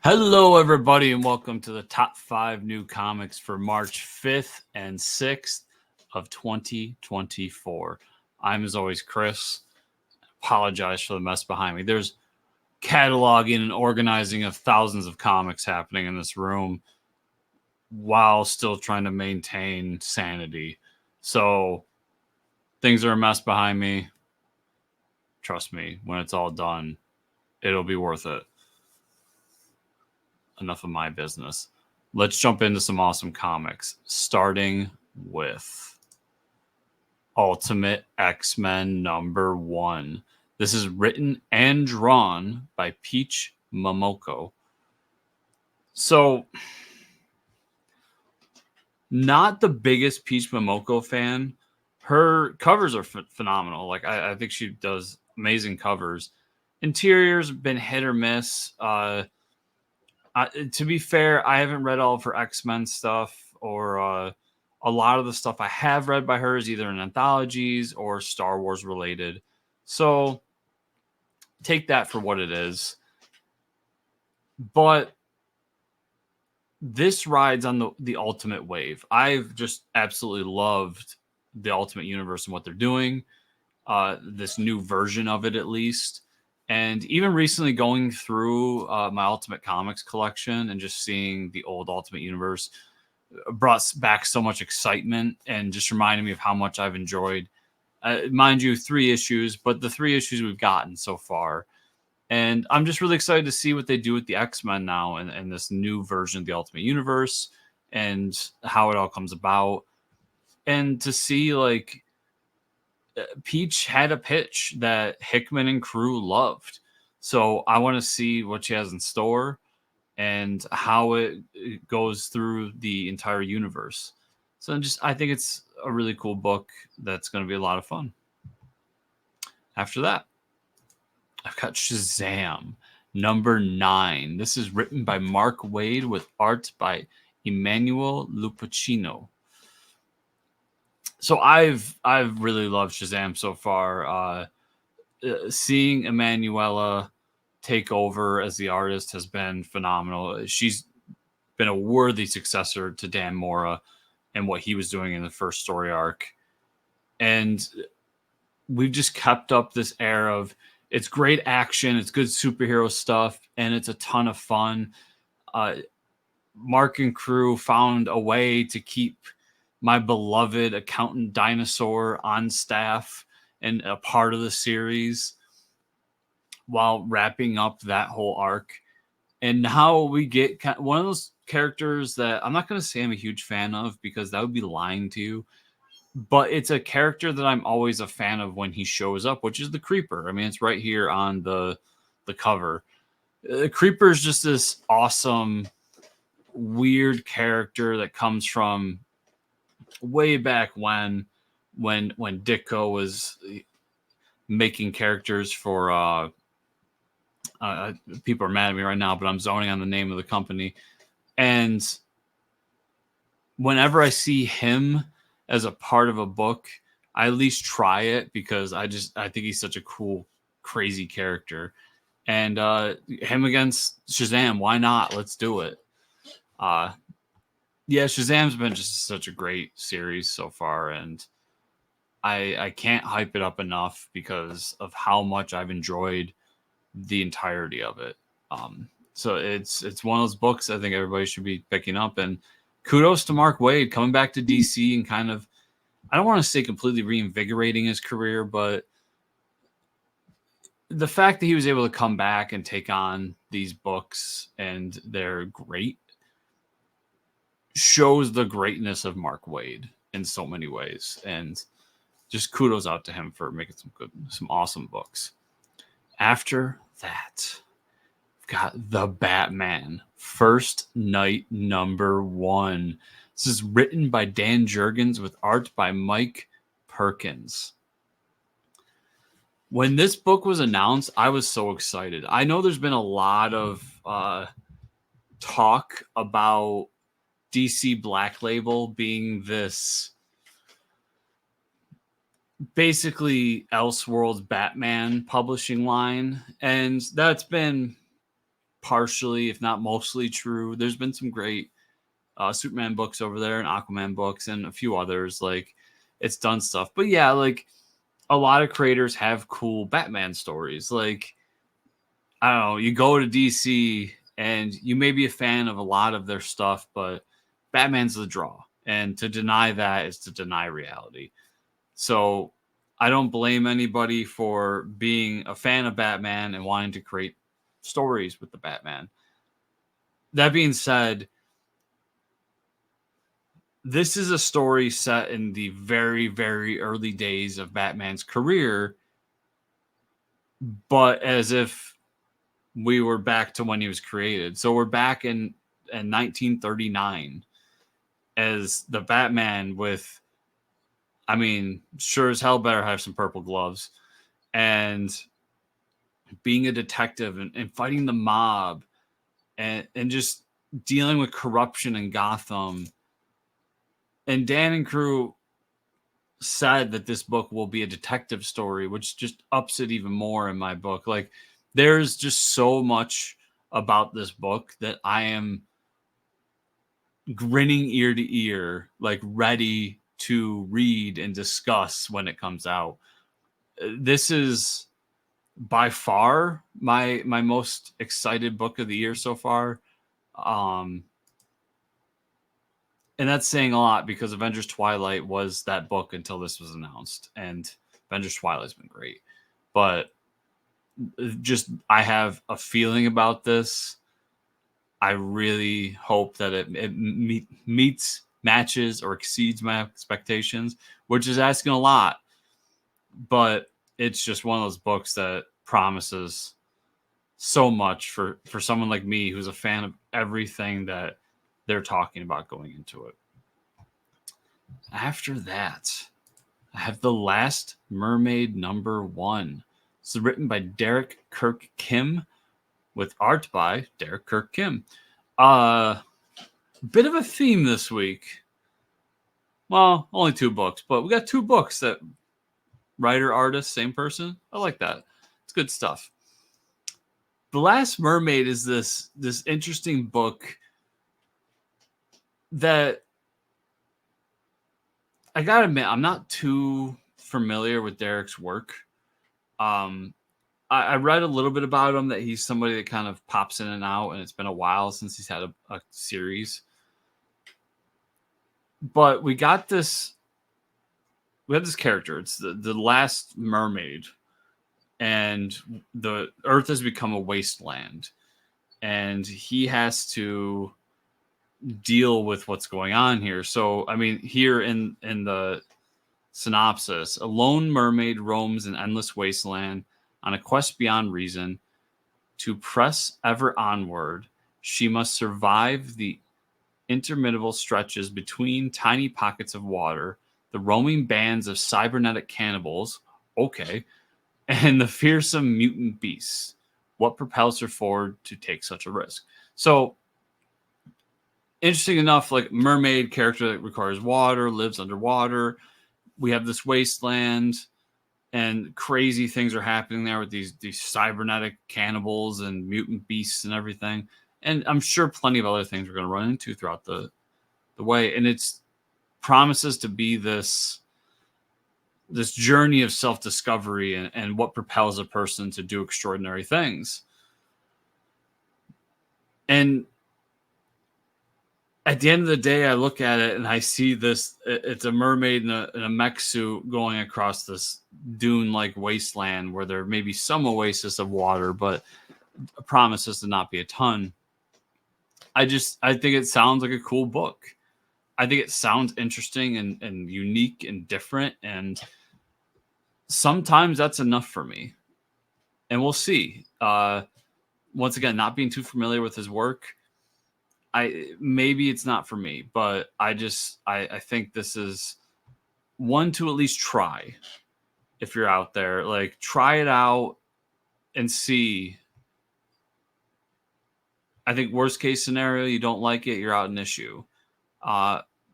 Hello, everybody, and welcome to the top 5 new comics for March 5th and 6th of 2024. I'm, as always, Chris. Apologize for the mess behind me. There's cataloging and organizing of thousands of comics happening in this room while still trying to maintain sanity. So things are a mess behind me. Trust me, when it's all done, it'll be worth it. Enough of my business. Let's jump into some awesome comics, starting with Ultimate X-Men #1. This is written and drawn by Peach Momoko. So, not the biggest Peach Momoko fan. Her covers are phenomenal. Like, I think she does amazing covers. Interior's been hit or miss. To be fair, I haven't read all of her X-Men stuff, or a lot of the stuff I have read by her is either in anthologies or Star Wars related. So take that for what it is. But this rides on the ultimate wave. I've just absolutely loved the Ultimate Universe and what they're doing. This new version of it, at least. And even recently going through my Ultimate Comics collection and just seeing the old Ultimate Universe brought back so much excitement and just reminded me of how much I've enjoyed. Mind you, 3 issues, but the 3 issues we've gotten so far. And I'm just really excited to see what they do with the X-Men now and this new version of the Ultimate Universe and how it all comes about. And to see, like, Peach had a pitch that Hickman and crew loved. So I want to see what she has in store and how it goes through the entire universe. So I think it's a really cool book that's going to be a lot of fun. After that, I've got Shazam #9. This is written by Mark Waid with art by Emanuela Lupacchino. So I've really loved Shazam so far. Seeing Emanuela take over as the artist has been phenomenal. She's been a worthy successor to Dan Mora and what he was doing in the first story arc. And we've just kept up this air of it's great action, it's good superhero stuff, and it's a ton of fun. Mark and crew found a way to keep my beloved accountant dinosaur on staff and a part of the series while wrapping up that whole arc. And now we get one of those characters that I'm not going to say I'm a huge fan of because that would be lying to you, but it's a character that I'm always a fan of when he shows up, which is the Creeper. I mean, it's right here on the cover. The Creeper is just this awesome, weird character that comes from way back when Ditko was making characters for people are mad at me right now, but I'm zoning on the name of the company. And whenever I see him as a part of a book, I at least try it because I think he's such a cool, crazy character. And him against Shazam, why not? Let's do it. Yeah, Shazam's been just such a great series so far, and I can't hype it up enough because of how much I've enjoyed the entirety of it. So it's one of those books I think everybody should be picking up, and kudos to Mark Waid coming back to DC and kind of, I don't want to say completely reinvigorating his career, but the fact that he was able to come back and take on these books and they're great shows the greatness of Mark Waid in so many ways. And just kudos out to him for making some awesome books. After that, we've got The Batman, First Night #1. This is written by Dan Jurgens with art by Mike Perkins. When this book was announced, I was so excited. I know there's been a lot of talk about DC Black Label being this basically Elseworlds Batman publishing line, and that's been partially, if not mostly, true. There's been some great Superman books over there and Aquaman books and a few others. Like, it's done stuff. But yeah, like, a lot of creators have cool Batman stories. Like, I don't know, you go to DC and you may be a fan of a lot of their stuff, but Batman's the draw. And to deny that is to deny reality. So I don't blame anybody for being a fan of Batman and wanting to create stories with the Batman. That being said, this is a story set in the very, very early days of Batman's career, but as if we were back to when he was created. So we're back in 1939 as the Batman with, I mean, sure as hell better have some purple gloves, and being a detective and fighting the mob and just dealing with corruption in Gotham. And Dan and crew said that this book will be a detective story, which just ups it even more in my book. Like, there's just so much about this book that I am grinning ear to ear, like ready to read and discuss when it comes out. This is by far my most excited book of the year so far. And that's saying a lot because Avengers Twilight was that book until this was announced, and Avengers Twilight's been great. But just, I have a feeling about this. I really hope that it meets, matches, or exceeds my expectations, which is asking a lot. But it's just one of those books that promises so much for someone like me who's a fan of everything that they're talking about going into it. After that, I have The Last Mermaid #1. It's written by Kirk Kim with art by Kirk Kim. Bit of a theme this week. Well, only 2 books, but we got 2 books that writer, artist, same person. I like that. It's good stuff. The Last Mermaid is this interesting book that I gotta admit, I'm not too familiar with Derek's work. I read a little bit about him, that he's somebody that kind of pops in and out, and it's been a while since he's had a series. But we got this character. It's the Last Mermaid, and the Earth has become a wasteland, and he has to deal with what's going on here. So, I mean, here in the synopsis, a lone mermaid roams an endless wasteland on a quest beyond reason. To press ever onward, she must survive the interminable stretches between tiny pockets of water, the roaming bands of cybernetic cannibals, okay, and the fearsome mutant beasts. What propels her forward to take such a risk? So, interesting enough, like, mermaid character that requires water, lives underwater. We have this wasteland, and crazy things are happening there with these cybernetic cannibals and mutant beasts and everything. And I'm sure plenty of other things we're going to run into throughout the way. And it's promises to be this journey of self-discovery and what propels a person to do extraordinary things. And at the end of the day, I look at it and I see this. It's a mermaid in a mech suit going across this dune-like wasteland where there may be some oasis of water, but promises to not be a ton. I think it sounds like a cool book. I think it sounds interesting and unique and different. And sometimes that's enough for me. And we'll see. Once again, not being too familiar with his work, maybe it's not for me, but I think this is one to at least try. If you're out there, like, try it out and see. I think worst case scenario, you don't like it, you're out an issue.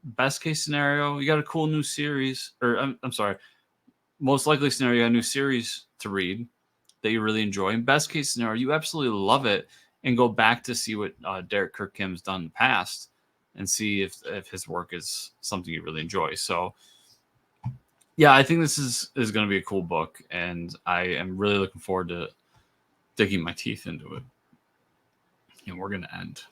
Best case scenario, you got a cool new series, or I'm sorry, most likely scenario, you got a new series to read that you really enjoy. And best case scenario, you absolutely love it and go back to see what Derek Kirk Kim's done in the past and see if his work is something you really enjoy. So yeah, I think this is going to be a cool book, and I am really looking forward to digging my teeth into it. And we're going to end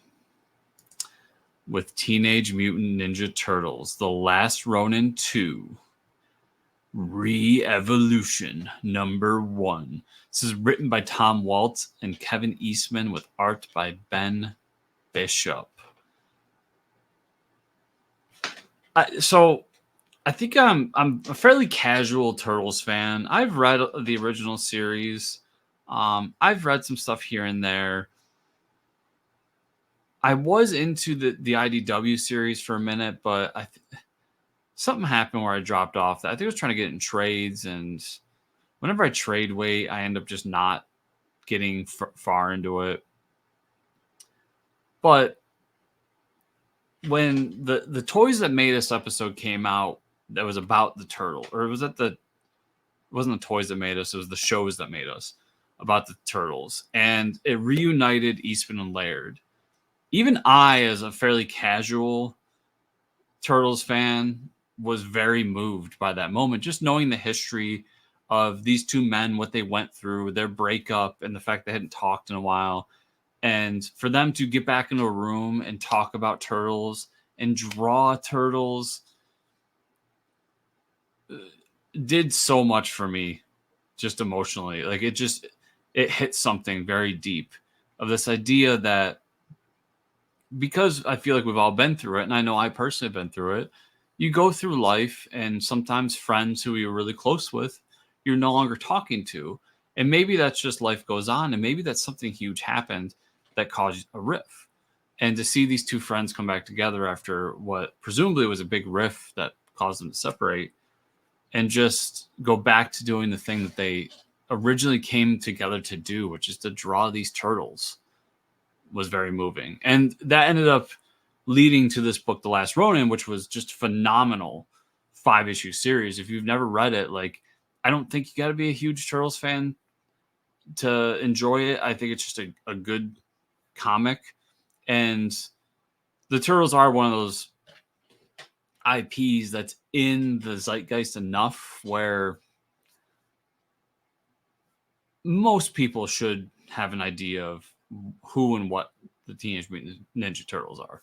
with Teenage Mutant Ninja Turtles, The Last Ronin 2, Re-Evolution #1. This is written by Tom Waltz and Kevin Eastman with art by Ben Bishop. So I think I'm a fairly casual Turtles fan. I've read the original series. I've read some stuff here and there. I was into the IDW series for a minute, but something happened where I dropped off. I think I was trying to get in trades, and whenever I trade Waid, I end up just not getting far into it. But when the Toys That Made Us episode came out, that was about the turtle, or it wasn't the Toys That Made Us, it was the Shows That Made Us, about the turtles, and it reunited Eastman and Laird. Even I, as a fairly casual Turtles fan, was very moved by that moment, just knowing the history of these two men, what they went through, their breakup, and the fact they hadn't talked in a while. And for them to get back into a room and talk about turtles and draw turtles did so much for me, just emotionally. Like it hit something very deep of this idea that, because I feel like we've all been through it, and I know I personally have been through it, you go through life, and sometimes friends who you're really close with, you're no longer talking to. And maybe that's just life goes on, and maybe that's something huge happened that caused a rift. And to see these two friends come back together after what presumably was a big rift that caused them to separate, and just go back to doing the thing that they originally came together to do, which is to draw these turtles, was very moving. And that ended up leading to this book, The Last Ronin, which was just phenomenal 5-issue series. If you've never read it, like, I don't think you got to be a huge Turtles fan to enjoy it. I think it's just a good comic. And the Turtles are one of those IPs that's in the zeitgeist enough where most people should have an idea of who and what the Teenage Mutant Ninja Turtles are.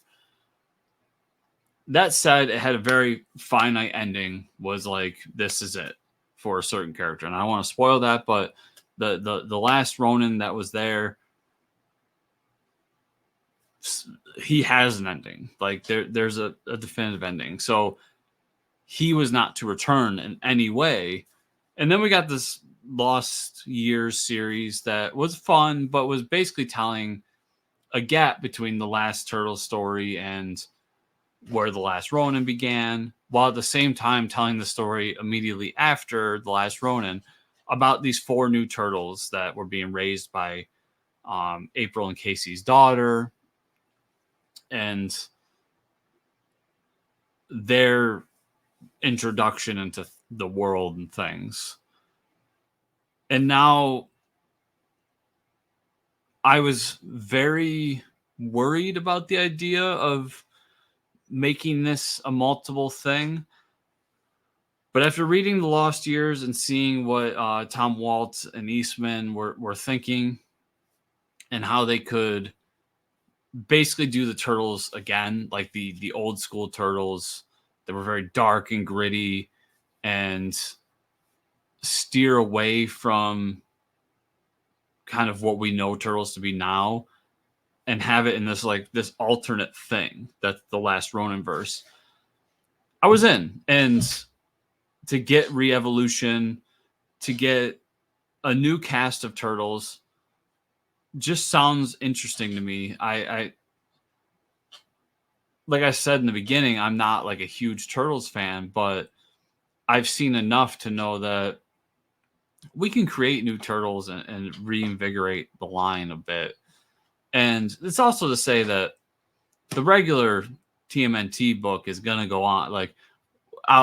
That said, it had a very finite ending, was like, this is it for a certain character. And I don't want to spoil that, but the last Ronin that was there, he has an ending. Like there's a definitive ending. So he was not to return in any way. And then we got this Lost Years series that was fun, but was basically telling a gap between the last Turtle story and where the Last Ronin began, while at the same time telling the story immediately after the Last Ronin about these 4 new turtles that were being raised by April and Casey's daughter, and their introduction into the world and things. And now I was very worried about the idea of making this a multiple thing. But after reading The Lost Years and seeing what Tom Waltz and Eastman were thinking, and how they could basically do the Turtles again, like the old school Turtles that were very dark and gritty, and steer away from kind of what we know Turtles to be now, and have it in this alternate thing that's the Last Ronin verse, I was in. And to get Re-Evolution, to get a new cast of Turtles, just sounds interesting to me. I like I said in the beginning, I'm not like a huge Turtles fan, but I've seen enough to know that we can create new Turtles and reinvigorate the line a bit. And it's also to say that the regular TMNT book is going to go on. Like,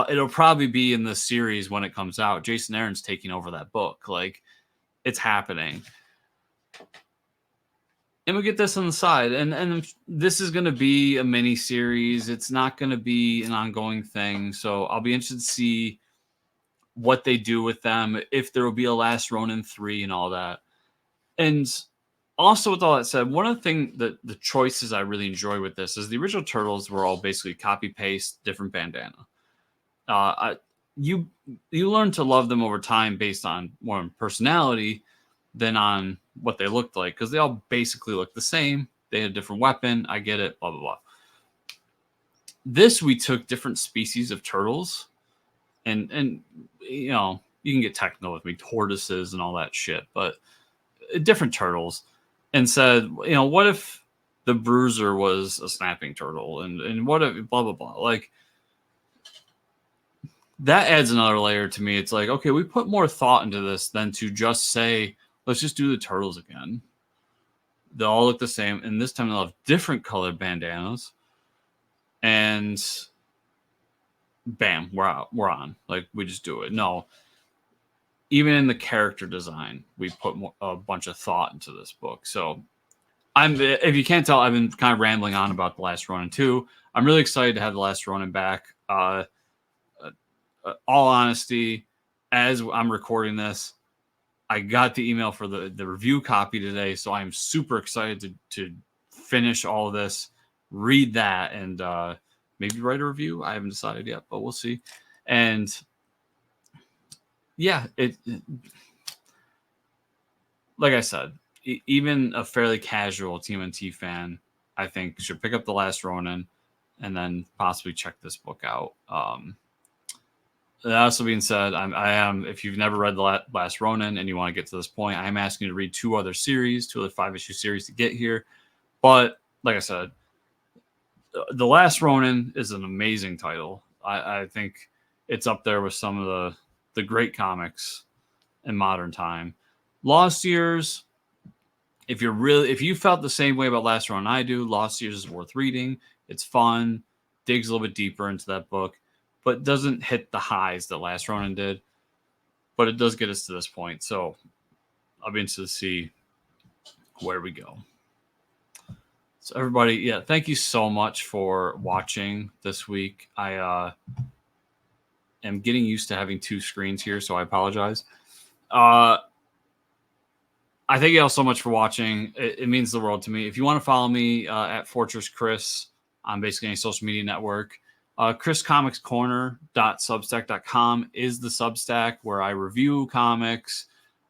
it'll probably be in the series when it comes out. Jason Aaron's taking over that book. Like, it's happening. And we get this on the side, and this is going to be a mini series. It's not going to be an ongoing thing. So I'll be interested to see what they do with them, if there will be a Last Ronin 3 and all that. And also, with all that said, one of the things that the choices I really enjoy with this is the original Turtles were all basically copy paste, different bandana. You learn to love them over time based on more on personality than on what they looked like, because they all basically look the same. They had a different weapon. I get it. Blah blah blah. This, we took different species of turtles, and you know, you can get technical with me, tortoises and all that shit, but different turtles, and said, you know, what if the Bruiser was a snapping turtle, and what if blah blah blah. Like, that adds another layer to me. It's like, okay, we put more thought into this than to just say, let's just do the turtles again. They all look the same, and this time they'll have different colored bandanas, and bam, we're out. We're on. Like, we just do it. No, even in the character design, we put a bunch of thought into this book. So if you can't tell, I've been kind of rambling on about The Last Ronin 2. I'm really excited to have The Last Ronin back. All honesty, as I'm recording this, I got the email for the review copy today, so I'm super excited to finish all of this, read that, and maybe write a review. I haven't decided yet, but we'll see. And yeah, like I said, even a fairly casual TMNT fan, I think, should pick up The Last Ronin and then possibly check this book out. That also being said, I am, if you've never read The Last Ronin and you want to get to this point, I'm asking you to read two other 5-issue series to get here. But like I said, The Last Ronin is an amazing title. I think it's up there with some of the great comics in modern time. Lost Years, if you felt the same way about Last Ronin I do, Lost Years is worth reading. It's fun, digs a little bit deeper into that book, but doesn't hit the highs that Last Ronin did. But it does get us to this point. So I'll be interested to see where we go. So everybody, yeah, thank you so much for watching this week. I am getting used to having two screens here, so I apologize. I thank you all so much for watching. It means the world to me. If you want to follow me at Fortress Chris on basically any social media network, chriscomicscorner.substack.com is the Substack where I review comics.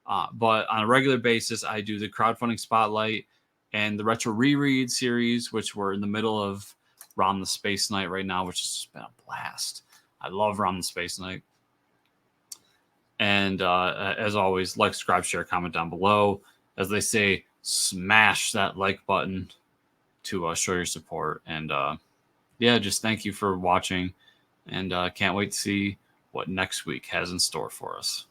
But on a regular basis, I do the crowdfunding spotlight and the retro reread series, which we're in the middle of Rom the Space Knight right now, which has just been a blast. I love Rom the Space Knight. And as always, like, subscribe, share, comment down below. As they say, smash that like button to show your support. And yeah, just thank you for watching. And can't wait to see what next week has in store for us.